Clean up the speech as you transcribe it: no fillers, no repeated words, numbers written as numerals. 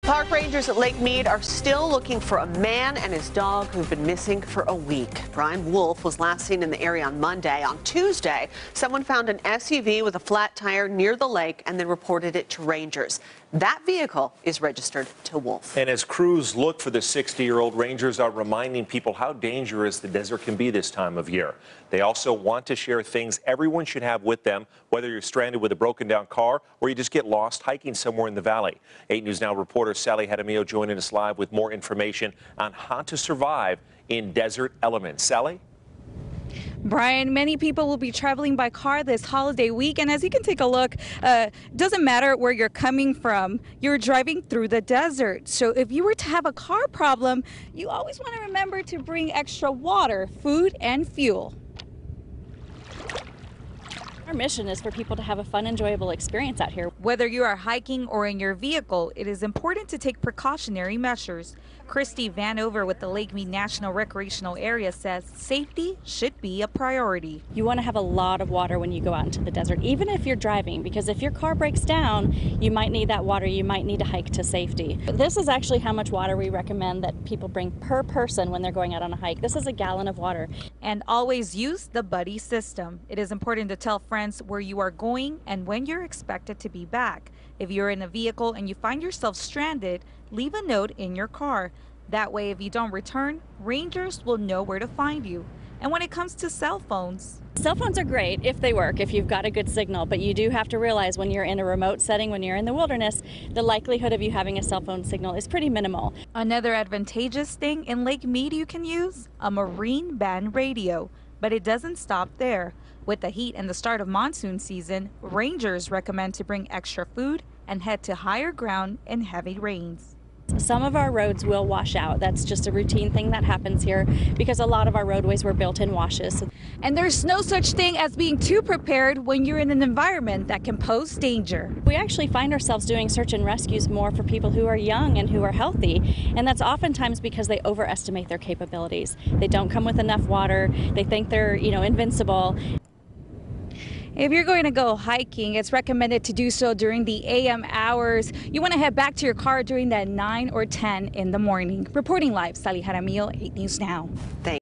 Park rangers at Lake Mead are still looking for a man and his dog who've been missing for a week. Brian Wolf was last seen in the area on Monday. On Tuesday, someone found an SUV with a flat tire near the lake and then reported it to rangers. That vehicle is registered to Wolf. And as crews look for the 60-year-old, rangers are reminding people how dangerous the desert can be this time of year. They also want to share things everyone should have with them, whether you're stranded with a broken-down car or you just get lost hiking somewhere in the valley. 8 News Now reporter Sally Jaramillo joining us live with more information on how to survive in desert elements. Sally? Brian, many people will be traveling by car this holiday week, and as you can take a look, doesn't matter where you're coming from, you're driving through the desert. So if you were to have a car problem, you always want to remember to bring extra water, food, and fuel. Our mission is for people to have a fun, enjoyable experience out here. Whether you are hiking or in your vehicle, it is important to take precautionary measures. Christy Vanover with the Lake Mead National Recreational Area says safety should be a priority. You want to have a lot of water when you go out into the desert, even if you're driving, because if your car breaks down, you might need that water. You might need to hike to safety. This is actually how much water we recommend that people bring per person when they're going out on a hike. This is a gallon of water. And always use the buddy system. It is important to tell friends where you are going and when you're expected to be back. If you're in a vehicle and you find yourself stranded, leave a note in your car. That way, if you don't return, rangers will know where to find you. And when it comes to cell phones are great if they work, if you've got a good signal, but you do have to realize when you're in a remote setting, when you're in the wilderness, the likelihood of you having a cell phone signal is pretty minimal. Another advantageous thing in Lake Mead you can use, a marine band radio. But it doesn't stop there. With the heat and the start of monsoon season, rangers recommend to bring extra food and head to higher ground in heavy rains. Some of our roads will wash out. That's just a routine thing that happens here because a lot of our roadways were built in washes. And there's no such thing as being too prepared when you're in an environment that can pose danger. We actually find ourselves doing search and rescues more for people who are young and who are healthy, and that's oftentimes because they overestimate their capabilities. They don't come with enough water. They think they're, invincible. If you're going to go hiking, it's recommended to do so during the AM hours. You want to head back to your car during that 9 or 10 in the morning. Reporting live, Sally Jaramillo, 8 News Now. Thanks.